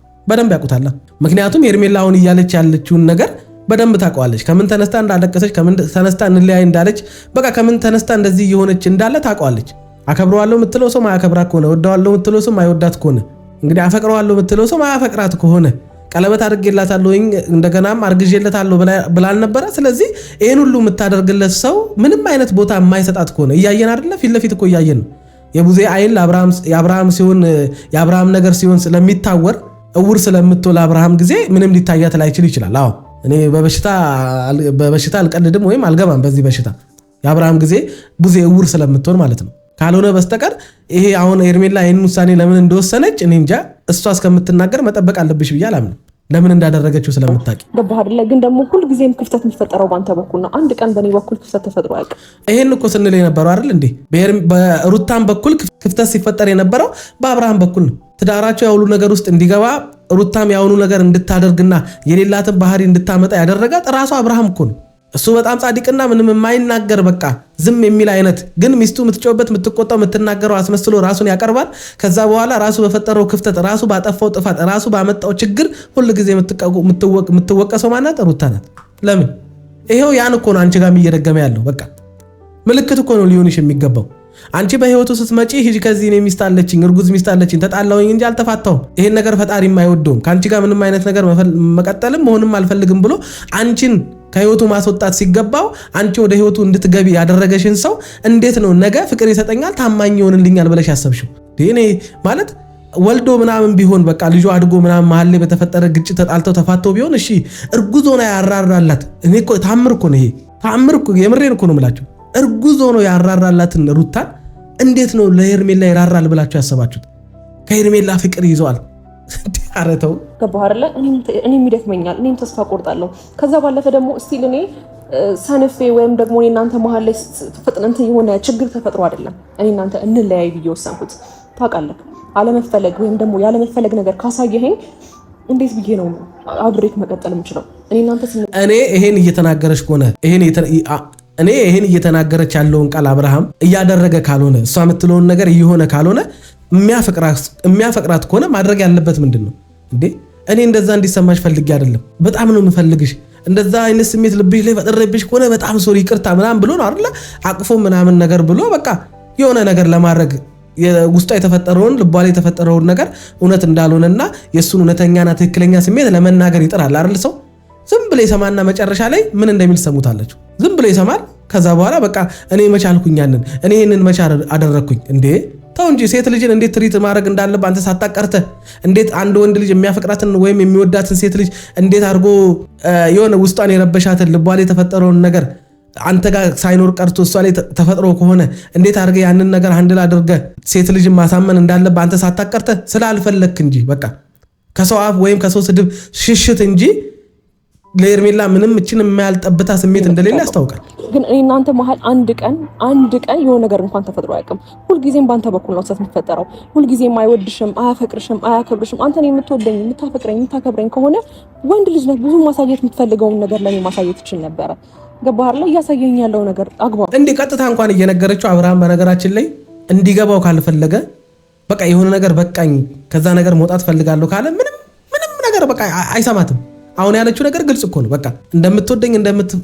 ምክንያቱም ሄርሜላ አሁን እያለች ያለችውን ነገር በደንብ ታውቀዋለች። ከምን ተነስታ እንዳለቀሰች፣ ከምን ተነስታ እንለያይ እንዳለች፣ በቃ ከምን ተነስታ እንደዚህ የሆነች እንዳለ ታውቀዋለች። አከብረዋለሁ የምትለው ሰው ማያከብራት ከሆነ፣ ወደዋለሁ የምትለው ሰው ማይወዳት ከሆነ፣ እንግዲህ አፈቅረዋለሁ የምትለው ሰው ማያፈቅራት ከሆነ፣ ቀለበት አድርጌላታለሁ እንደገናም አርግዤለታለሁ ብላል ነበረ። ስለዚህ ይሄን ሁሉ የምታደርግለት ሰው ምንም አይነት ቦታ የማይሰጣት ከሆነ እያየን አይደለ? ፊት ለፊት እኮ እያየን ነው። የቡዜ አይን የአብርሃም ነገር ሲሆን ስለሚታወር እውር ስለምትወል አብርሃም ጊዜ ምንም ሊታያት ላይችል ይችላል። አዎ እኔ በበሽታ አልቀልድም ወይም አልገባም በዚህ በሽታ የአብርሃም ጊዜ ቡዜ እውር ስለምትሆን ማለት ነው። ካልሆነ በስተቀር ይሄ አሁን ሄርሜላ ይሄን ውሳኔ ለምን እንደወሰነች እኔ እንጃ። እሷ እስከምትናገር መጠበቅ አለብሽ ብዬ አላምንም። ለምን እንዳደረገችው ስለምታውቂ ገባህ አይደለ? ግን ደግሞ ሁሉ ጊዜም ክፍተት የሚፈጠረው ባንተ በኩል ነው። አንድ ቀን በኔ በኩል ክፍተት ተፈጥሮ አያውቅም። ይሄን እኮ ስንል የነበረው አይደል እንዴ? በሩታም በኩል ክፍተት ሲፈጠር የነበረው በአብርሃም በኩል ነው። ትዳራቸው ያውሉ ነገር ውስጥ እንዲገባ ሩታም ያውኑ ነገር እንድታደርግና የሌላትን ባህሪ እንድታመጣ ያደረጋት ራሱ አብርሃም እኮ ነው። እሱ በጣም ጻድቅና ምንም የማይናገር በቃ ዝም የሚል አይነት ግን ሚስቱ የምትጮበት የምትቆጣው የምትናገረው አስመስሎ ራሱን ያቀርባል። ከዛ በኋላ ራሱ በፈጠረው ክፍተት ራሱ ባጠፋው ጥፋት ራሱ ባመጣው ችግር ሁሉ ጊዜ የምትወቀሰው ማናት? ሩታ ናት። ለምን? ይሄው ያን እኮ ነው አንቺ ጋር እየደገመ ያለው። በቃ ምልክት እኮ ነው ሊሆንሽ የሚገባው። አንቺ በህይወቱ ስትመጪ ሂጂ ከዚህ እኔ ሚስት አለችኝ እርጉዝ ሚስት አለችኝ ተጣላሁኝ እንጂ አልተፋታሁም፣ ይሄን ነገር ፈጣሪም አይወደውም፣ ከአንቺ ጋር ምንም አይነት ነገር መቀጠልም መሆንም አልፈልግም ብሎ አንቺን ከህይወቱ ማስወጣት ሲገባው አንቺ ወደ ህይወቱ እንድትገቢ ያደረገሽን ሰው እንዴት ነው ነገ ፍቅር ይሰጠኛል ታማኝ ይሆንልኛል ብለሽ ያሰብሽው? እኔ ማለት ወልዶ ምናምን ቢሆን በቃ ልጁ አድጎ ምናምን መሀል ላይ በተፈጠረ ግጭት ተጣልተው ተፋተው ቢሆን እሺ፣ እርጉዝ ሆና ያራራላት እኔ እኮ ታምር እኮ ነው ይሄ ታምር እኮ የምሬን እኮ ነው የምላችሁ። እርጉዝ ሆኖ ያራራላትን ሩታን እንዴት ነው ለሄርሜላ ይራራል ብላችሁ ያሰባችሁት? ከሄርሜላ ፍቅር ይዘዋል። አረተው ገባህ አይደለ? እኔም ይደክመኛል፣ እኔም ተስፋ ቆርጣለሁ። ከዛ ባለፈ ደግሞ እስቲል እኔ ሰንፌ ወይም ደግሞ እኔ እናንተ መሀል ላይ ፍጥነት የሆነ ችግር ተፈጥሮ አይደለም እኔ እናንተ እንለያይ ብዬ ወሰንኩት። ታውቃለህ፣ አለመፈለግ ወይም ደግሞ ያለመፈለግ ነገር ካሳየኸኝ እንዴት ብዬ ነው አብሬክ መቀጠል የምችለው? እኔ እናንተ እኔ ይሄን እየተናገረች ከሆነ እኔ ይሄን እየተናገረች ያለውን ቃል አብርሃም እያደረገ ካልሆነ እሷ የምትለውን ነገር እየሆነ ካልሆነ የሚያፈቅራት ከሆነ ማድረግ ያለበት ምንድን ነው እንዴ? እኔ እንደዛ እንዲሰማሽ ፈልጌ አይደለም፣ በጣም ነው የምፈልግሽ። እንደዛ አይነት ስሜት ልብሽ ላይ ፈጠረብሽ ከሆነ በጣም ሶሪ ይቅርታ ምናምን ብሎ ነው አይደል አቅፎ ምናምን ነገር ብሎ በቃ የሆነ ነገር ለማድረግ ውስጧ የተፈጠረውን ልቧ ላይ የተፈጠረውን ነገር እውነት እንዳልሆነና የእሱን እውነተኛና ትክክለኛ ስሜት ለመናገር ይጥራል አይደል ሰው። ዝም ብሎ ይሰማና መጨረሻ ላይ ምን እንደሚል ሰሙታላችሁ። ዝም ብሎ ይሰማል። ከዛ በኋላ በቃ እኔ መቻልኩኝ ያንን እኔ ይሄንን መቻል አደረኩኝ እንዴ? ተው እንጂ ሴት ልጅን እንዴት ትሪት ማድረግ እንዳለበት አንተ ሳታቀርተ እንዴት አንድ ወንድ ልጅ የሚያፈቅራትን ወይም የሚወዳትን ሴት ልጅ እንዴት አድርጎ የሆነ ውስጧን የረበሻትን ልቧ ላይ የተፈጠረውን ነገር አንተ ጋር ሳይኖር ቀርቶ እሷ ላይ ተፈጥሮ ከሆነ እንዴት አድርገ ያንን ነገር አንድል አድርገ ሴት ልጅን ማሳመን እንዳለበት አንተ ሳታቀርተ ስላልፈለክ እንጂ በቃ ከሰው አፍ ወይም ከሰው ስድብ ሽሽት እንጂ ለሄርሜላ ምንም እችን የማያልጠብታ ስሜት እንደሌለ ያስታውቃል። ግን እኔ እናንተ መሀል አንድ ቀን የሆነ ነገር እንኳን ተፈጥሮ አያውቅም። ሁልጊዜም ባንተ በኩል ነው ሰት የሚፈጠረው። ሁልጊዜም አይወድሽም፣ አያፈቅርሽም፣ አያከብርሽም። አንተን የምትወደኝ የምታፈቅረኝ የምታከብረኝ ከሆነ ወንድ ልጅ ነህ፣ ብዙ ማሳየት የምትፈልገውን ነገር ለኔ ማሳየት ይችል ነበረ። ገባህ አይደል? እያሳየኝ ያለው ነገር አግባብ እንዴ ቀጥታ እንኳን እየነገረችው አብርሃም በነገራችን ላይ እንዲገባው ካልፈለገ በቃ የሆነ ነገር በቃኝ ከዛ ነገር መውጣት ፈልጋለሁ ካለ ምንም ነገር በቃ አይሰማትም። አሁን ያለችው ነገር ግልጽ እኮ ነው። በቃ እንደምትወደኝ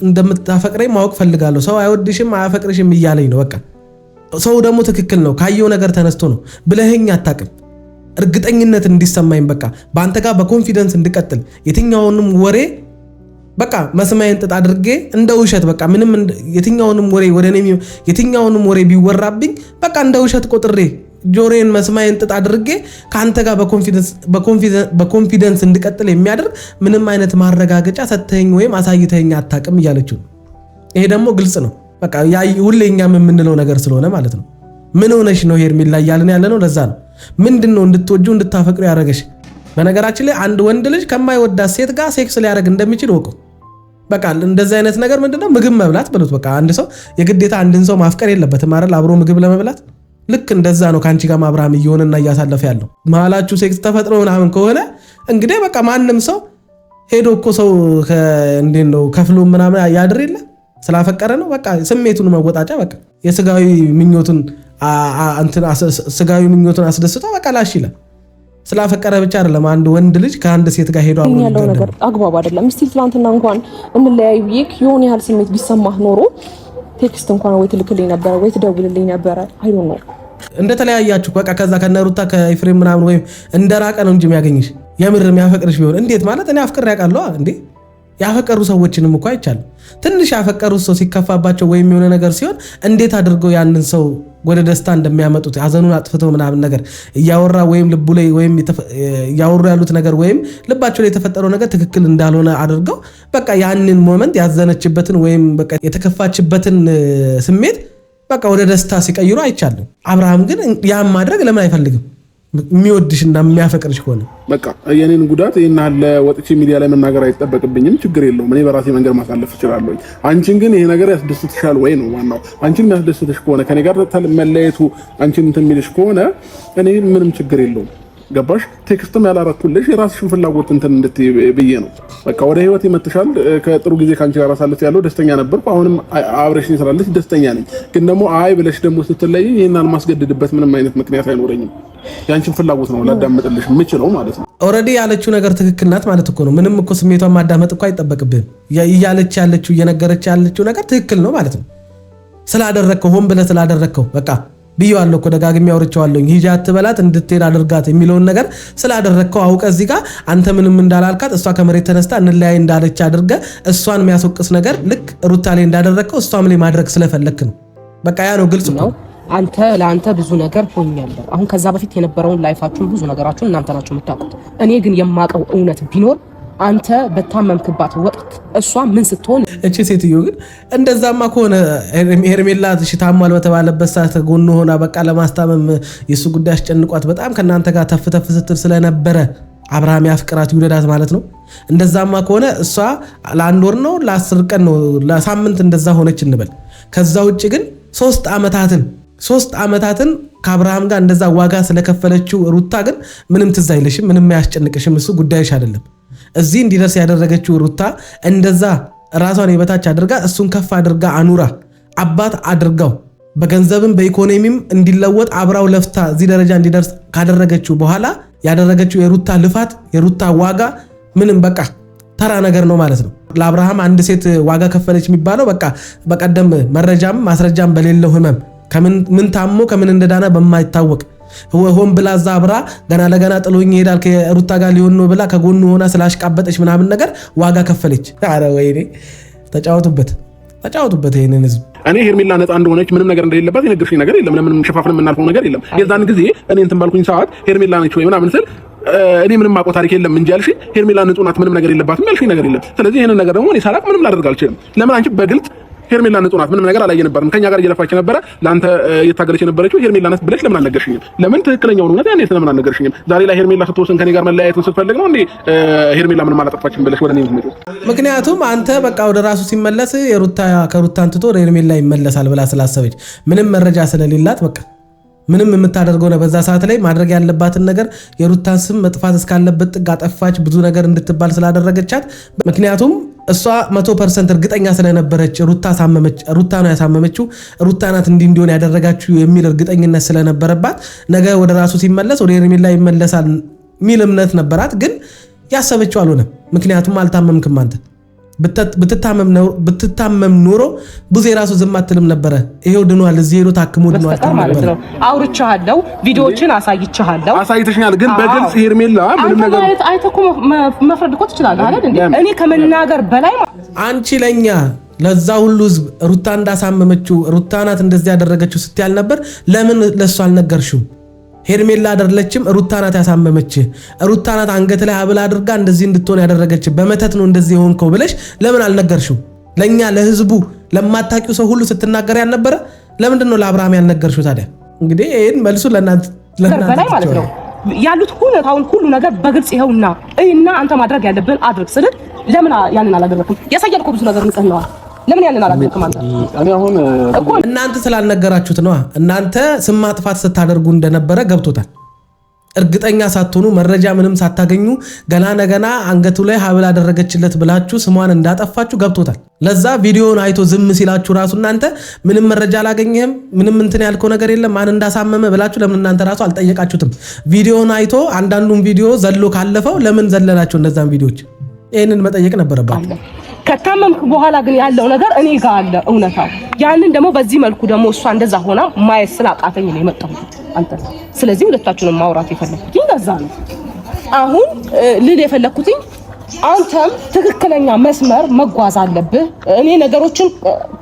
እንደምታፈቅረኝ ማወቅ ፈልጋለሁ። ሰው አይወድሽም አያፈቅርሽም እያለኝ ነው። በቃ ሰው ደግሞ ትክክል ነው ካየው ነገር ተነስቶ ነው ብለህኝ አታውቅም። እርግጠኝነት እንዲሰማኝ በቃ በአንተ ጋር በኮንፊደንስ እንድቀጥል የትኛውንም ወሬ በቃ መስማዬን ጥጥ አድርጌ እንደ ውሸት በቃ ምንም የትኛውንም ወሬ ቢወራብኝ በቃ እንደ ውሸት ቆጥሬ ጆሮዬን መስማዬን ጥጥ አድርጌ ከአንተ ጋር በኮንፊደንስ እንድቀጥል የሚያደርግ ምንም አይነት ማረጋገጫ ሰጥተኸኝ ወይም አሳይተኸኝ አታውቅም እያለችው። ይሄ ደግሞ ግልጽ ነው። በቃ ሁሌ እኛም የምንለው ነገር ስለሆነ ማለት ነው። ምን ሆነሽ ነው ሄርሜላ እያልን ያለ ነው። ለዛ ነው ምንድን ነው እንድትወጂው እንድታፈቅሩ ያደረገሽ። በነገራችን ላይ አንድ ወንድ ልጅ ከማይወዳት ሴት ጋር ሴክስ ሊያደርግ እንደሚችል ወቁ። በቃ እንደዚህ አይነት ነገር ምንድነው ምግብ መብላት ብሉት። በቃ አንድ ሰው የግዴታ አንድን ሰው ማፍቀር የለበትም አይደል? አብሮ ምግብ ለመብላት ልክ እንደዛ ነው ከአንቺ ጋር አብርሃም እየሆነና እያሳለፈ ያለው። መሀላችሁ ሴክስ ተፈጥሮ ምናምን ከሆነ እንግዲህ በቃ ማንም ሰው ሄዶ እኮ ሰው እንዴት ነው ከፍሎ ምናምን ያድር የለ ስላፈቀረ ነው። በቃ ስሜቱን መወጣጫ በቃ የስጋዊ ምኞቱን አስደስቶ በቃ ላሽ ይላል። ስላፈቀረ ብቻ አይደለም አንድ ወንድ ልጅ ከአንድ ሴት ጋር ሄዶ አብሮ ያለው ነገር አግባብ አይደለም። እስቲ ትናንትና እንኳን እንለያይ ብዬሽ የሆነ ያህል ስሜት ቢሰማህ ኖሮ ቴክስት እንኳን ወይ ትልክልኝ ነበር ወይ ትደውልልኝ ነበር። አይ ዶንት ኖ እንደተለያያችሁ በቃ ከዛ ከነሩታ ከኤፍሬም ምናምን ወይም እንደራቀ ነው እንጂ የሚያገኝሽ የምር የሚያፈቅርሽ ቢሆን እንዴት ማለት እኔ አፍቅሬ ያውቃለሁ እንዴ? ያፈቀሩ ሰዎችንም እኮ አይቻልም። ትንሽ ያፈቀሩት ሰው ሲከፋባቸው ወይም የሆነ ነገር ሲሆን እንዴት አድርገው ያንን ሰው ወደ ደስታ እንደሚያመጡት ሀዘኑን አጥፍተው ምናምን ነገር እያወራ ወይም ልቡ ላይ ወይም እያወሩ ያሉት ነገር ወይም ልባቸው ላይ የተፈጠረው ነገር ትክክል እንዳልሆነ አድርገው በቃ ያንን ሞመንት ያዘነችበትን ወይም በቃ የተከፋችበትን ስሜት በቃ ወደ ደስታ ሲቀይሩ አይቻልም። አብርሃም ግን ያን ማድረግ ለምን አይፈልግም? የሚወድሽና የሚያፈቅርሽ ሆነ በቃ የኔን ጉዳት ይናለ ወጥቼ ሚዲያ ላይ መናገር አይጠበቅብኝም። ችግር የለውም። እኔ በራሴ መንገድ ማሳለፍ እችላለሁ። አንቺን ግን ይሄ ነገር ያስደስትሻል ወይ ነው ዋናው። አንቺን የሚያስደስትሽ ከሆነ ከኔ ጋር መለየቱ አንቺን እንትን የሚልሽ ከሆነ እኔ ምንም ችግር የለውም። ገባሽ? ቴክስትም ያላረኩልሽ የራስሽን ፍላጎት እንትን እንድትይ ብዬ ነው። በቃ ወደ ህይወት ይመጥሻል። ከጥሩ ጊዜ ካንቺ ጋር አሳልፍ ያለው ደስተኛ ነበርኩ። አሁንም አብረሽኝ ስላለሽ ደስተኛ ነኝ። ግን ደግሞ አይ ብለሽ ደግሞ ስትለይ ይሄን አልማስገድድበት ምንም አይነት ምክንያት አይኖረኝም። ያንቺን ፍላጎት ነው ላዳምጥልሽ የምችለው ማለት ነው። ኦልሬዲ ያለችው ነገር ትክክል ናት ማለት እኮ ነው። ምንም እኮ ስሜቷን ማዳመጥ እኮ አይጠበቅብህም። እያለች ያለችው እየነገረች ያለችው ነገር ትክክል ነው ማለት ነው። ስላደረግከው ሆን ብለህ ስላደረግከው በቃ ብዬዋለሁ እኮ ደጋግሜ አውርቼዋለሁ። ሂጂ አትበላት እንድትሄድ አድርጋት የሚለውን ነገር ስላደረግከው አውቀህ እዚህ ጋር አንተ ምንም እንዳላልካት እሷ ከመሬት ተነስታ እንለያይ እንዳለች አድርገህ እሷን የሚያስወቅስ ነገር ልክ ሩታ ላይ እንዳደረግከው እሷም ላይ ማድረግ ስለፈለክ ነው። በቃ ያ ነው፣ ግልጽ ነው። አንተ ለአንተ ብዙ ነገር ሆኛለሁ። አሁን ከዛ በፊት የነበረውን ላይፋችሁን ብዙ ነገራችሁን እናንተ ናችሁ የምታውቁት። እኔ ግን የማውቀው እውነት ቢኖር አንተ በታመምክባት ወቅት እሷ ምን ስትሆን እቺ ሴትዮ ግን እንደዛማ ከሆነ ሄርሜላ ታሟል በተባለበት ሰዓት ጎን ሆና በቃ ለማስታመም የሱ ጉዳይ አስጨንቋት በጣም ከናንተ ጋር ተፍተፍ ስትል ስለነበረ አብርሃም ያፍቅራት ይውደዳት ማለት ነው። እንደዛማ ከሆነ እሷ ለአንድ ወር ነው ለ10 ቀን ነው ለሳምንት እንደዛ ሆነች እንበል። ከዛ ውጭ ግን 3 ዓመታትን ከአብርሃም ጋር እንደዛ ዋጋ ስለከፈለችው ሩታ ግን ምንም ትዝ አይልሽም፣ ምንም አያስጨንቅሽም። እሱ ጉዳይሽ አይደለም። እዚህ እንዲደርስ ያደረገችው ሩታ እንደዛ ራሷን የበታች አድርጋ እሱን ከፍ አድርጋ አኑራ አባት አድርጋው በገንዘብም በኢኮኖሚም እንዲለወጥ አብራው ለፍታ እዚህ ደረጃ እንዲደርስ ካደረገችው በኋላ ያደረገችው የሩታ ልፋት የሩታ ዋጋ ምንም በቃ ተራ ነገር ነው ማለት ነው። ለአብርሃም አንድ ሴት ዋጋ ከፈለች የሚባለው በቃ በቀደም መረጃም ማስረጃም በሌለው ህመም ምን ታሞ ከምን እንደዳነ በማይታወቅ ሆን ብላ እዛ አብራ ገና ለገና ጥሎኝ ይሄዳል ከሩታ ጋር ሊሆን ነው ብላ ከጎኑ ሆና ስላሽቃበጠች ምናምን ነገር ዋጋ ከፈለች። ኧረ ወይኔ ተጫወቱበት ይሄንን ህዝብ። እኔ ሄርሜላ ነፃ እንደሆነች ምንም ነገር እንደሌለባት የነገርሽኝ ነገር የለም። ምንም ሸፋፍን የምናልፈው ነገር የለም። የዛን ጊዜ እኔ እንትን ባልኩኝ ሰዓት ሄርሜላ ነች ወይ ምናምን ስል እኔ ምንም አውቀው ታሪክ የለም እንጂ ያልሽ ሄርሜላ ንጹህ ናት ምንም ነገር የለባትም ያልሽኝ ነገር የለም። ስለዚህ ይሄንን ነገር ደግሞ እኔ ሳላቅ ምንም ላደርግ አልችልም። ለምን አንቺ በግልጽ ሄርሜላ ንጹህ ናት ምንም ነገር አላየነበርም ከኛ ጋር እየለፋች ነበረ ለአንተ እየታገለች የነበረችው ሄርሜላ ናት ብለሽ ለምን አልነገርሽኝም? ለምን ትክክለኛውን እውነት ያኔ ለምን አልነገርሽኝም? ዛሬ ላይ ሄርሜላ ስትወስን ከኔ ጋር መለያየቱን ስትፈልግ ነው እንዴ ሄርሜላ ምንም አላጠፋችም ብለሽ ወደ እኔ የምትመጪው? ምክንያቱም አንተ በቃ ወደ ራሱ ሲመለስ ከሩታን ትቶ ወደ ሄርሜላ ይመለሳል ብላ ስላሰበች ምንም መረጃ ስለሌላት በቃ ምንም የምታደርገው ነው። በዛ ሰዓት ላይ ማድረግ ያለባትን ነገር የሩታን ስም መጥፋት እስካለበት ጥግ አጠፋች፣ ብዙ ነገር እንድትባል ስላደረገቻት። ምክንያቱም እሷ 100% እርግጠኛ ስለነበረች ሩታ ነው ያሳመመችው፣ ሩታ ናት እንዲሆን ያደረጋችሁ የሚል እርግጠኝነት ስለነበረባት ነገ ወደ ራሱ ሲመለስ ወደ ሄርሜላ ይመለሳል የሚል እምነት ነበራት። ግን ያሰበችው አልሆነም። ምክንያቱም አልታመምክም አንተ። ብትታመም ኖሮ ብዙ የራሱ ዝም አትልም ነበረ። ይሄው ድኗል፣ እዚህ ሄዶ ታክሞ ድኗል ማለት ነው። አውርቻለሁ፣ ቪዲዮዎችን አሳይቻለሁ። አሳይተሽኛል። ግን በግልጽ ሄርሜላ ምንም ነገር አይተህ እኮ መፍረድ እኮ ትችላለህ አይደል እንዴ? እኔ ከመናገር በላይ አንቺ ለኛ ለዛ ሁሉ ህዝብ ሩታ እንዳሳመመችው ሩታ ናት እንደዚህ ያደረገችው ስትያል ነበር። ለምን ለሱ አልነገርሽው? ሄርሜላ አይደለችም ሩታ ናት ያሳመመች፣ ሩታ ናት አንገት ላይ ሀብል አድርጋ እንደዚህ እንድትሆን ያደረገች፣ በመተት ነው እንደዚህ የሆንከው ብለሽ ለምን አልነገርሽው? ለኛ ለህዝቡ ለማታውቂው ሰው ሁሉ ስትናገር ያልነበረ ለምንድን ነው ለአብርሃም ያልነገርሽው ታዲያ? እንግዲህ ይሄን መልሱ ለእናንተ በላይ ማለት ነው ያሉት ሁኔታውን ሁሉ ነገር በግልጽ ይኸውና እና አንተ ማድረግ ያለብን አድርግ ስልህ ለምን ያንን አላደረኩም? ያሳያልኩ ብዙ ነገር ንጽህናዋል ለምን ያንን አላደረኩም? አንተ እኔ አሁን እናንተ ስላልነገራችሁት ነው። እናንተ ስም ማጥፋት ስታደርጉ እንደነበረ ገብቶታል። እርግጠኛ ሳትሆኑ መረጃ ምንም ሳታገኙ ገና አንገቱ ላይ ሀብል አደረገችለት ብላችሁ ስሟን እንዳጠፋችሁ ገብቶታል። ለዛ ቪዲዮውን አይቶ ዝም ሲላችሁ ራሱ እናንተ ምንም መረጃ አላገኘህም ምንም እንትን ያልከው ነገር የለም ማን እንዳሳመመ ብላችሁ ለምን እናንተ ራሱ አልጠየቃችሁትም? ቪዲዮውን አይቶ አንዳንዱን ቪዲዮ ዘሎ ካለፈው ለምን ዘለላችሁ እነዛን ቪዲዮዎች? ይህንን መጠየቅ ነበረባችሁ። ከታመምክ በኋላ ግን ያለው ነገር እኔ ጋር አለ እውነታው። ያንን ደግሞ በዚህ መልኩ ደግሞ እሷ እንደዛ ሆና ማየት ስላቃተኝ ነው የመጣሁት አንተ። ስለዚህ ሁለታችሁንም ማውራት የፈለኩት እንደዛ ነው። አሁን ልል የፈለኩት አንተም ትክክለኛ መስመር መጓዝ አለብህ። እኔ ነገሮችን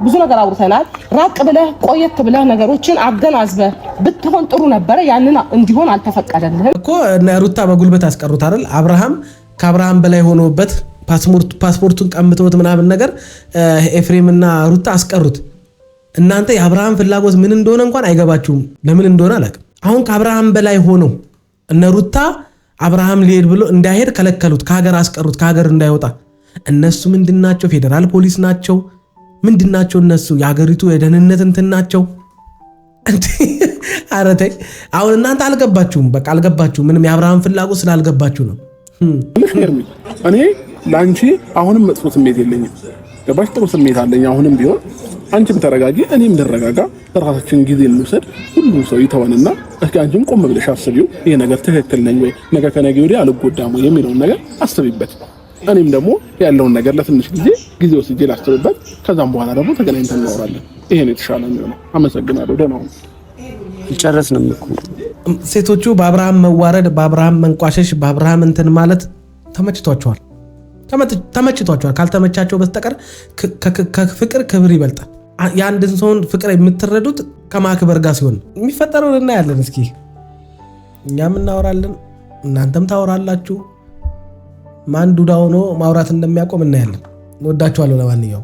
ብዙ ነገር አውርተናል። ራቅ ብለህ ቆየት ብለህ ነገሮችን አገናዝበህ ብትሆን ጥሩ ነበረ። ያንን እንዲሆን አልተፈቀደልህም እኮ። ሩታ በጉልበት አስቀሩት አይደል? አብርሃም ከአብርሃም በላይ ሆኖበት ፓስፖርቱን ቀምተውት ምናምን ነገር ኤፍሬምና ሩታ አስቀሩት። እናንተ የአብርሃም ፍላጎት ምን እንደሆነ እንኳን አይገባችሁም። ለምን እንደሆነ አላውቅም። አሁን ከአብርሃም በላይ ሆነው እነ ሩታ አብርሃም ሊሄድ ብሎ እንዳይሄድ ከለከሉት፣ ከሀገር አስቀሩት፣ ከሀገር እንዳይወጣ። እነሱ ምንድናቸው? ፌዴራል ፖሊስ ናቸው? ምንድናቸው እነሱ? የሀገሪቱ የደህንነት እንትን ናቸው። ኧረ ተይ አሁን እናንተ አልገባችሁም። በቃ አልገባችሁም። ምንም የአብርሃም ፍላጎት ስላልገባችሁ ነው። እኔ ለአንቺ አሁንም መጥፎ ስሜት የለኝም። ገባሽ? ጥሩ ስሜት አለኝ አሁንም ቢሆን። አንቺም ተረጋጊ፣ እኔም ልረጋጋ። ራሳችን ጊዜ እንውሰድ። ሁሉም ሰው ይተወንና እስኪ አንቺም ቆም ብለሽ አስቢው። ይሄ ነገር ትክክል ነኝ ወይ፣ ነገ ከነገ ወዲያ አልጎዳም ወይ የሚለውን ነገር አስቢበት። እኔም ደግሞ ያለውን ነገር ለትንሽ ጊዜ ወስጄ ላስብበት። ከዛም በኋላ ደግሞ ተገናኝተን እናወራለን። ይሄ ነው የተሻለ የሚሆነው። አመሰግናለሁ። ደህና ሁኑ። ጨረስን እኮ። ሴቶቹ በአብርሃም መዋረድ፣ በአብርሃም መንቋሸሽ፣ በአብርሃም እንትን ማለት ተመችቷቸዋል። ካልተመቻቸው በስተቀር ከፍቅር ክብር ይበልጣል። የአንድን ሰውን ፍቅር የምትረዱት ከማክበር ጋር ሲሆን የሚፈጠረውን እናያለን። እስኪ እኛም እናወራለን፣ እናንተም ታወራላችሁ። ማን ዱዳ ሆኖ ማውራት እንደሚያቆም እናያለን። ወዳችኋለሁ። ለማንኛውም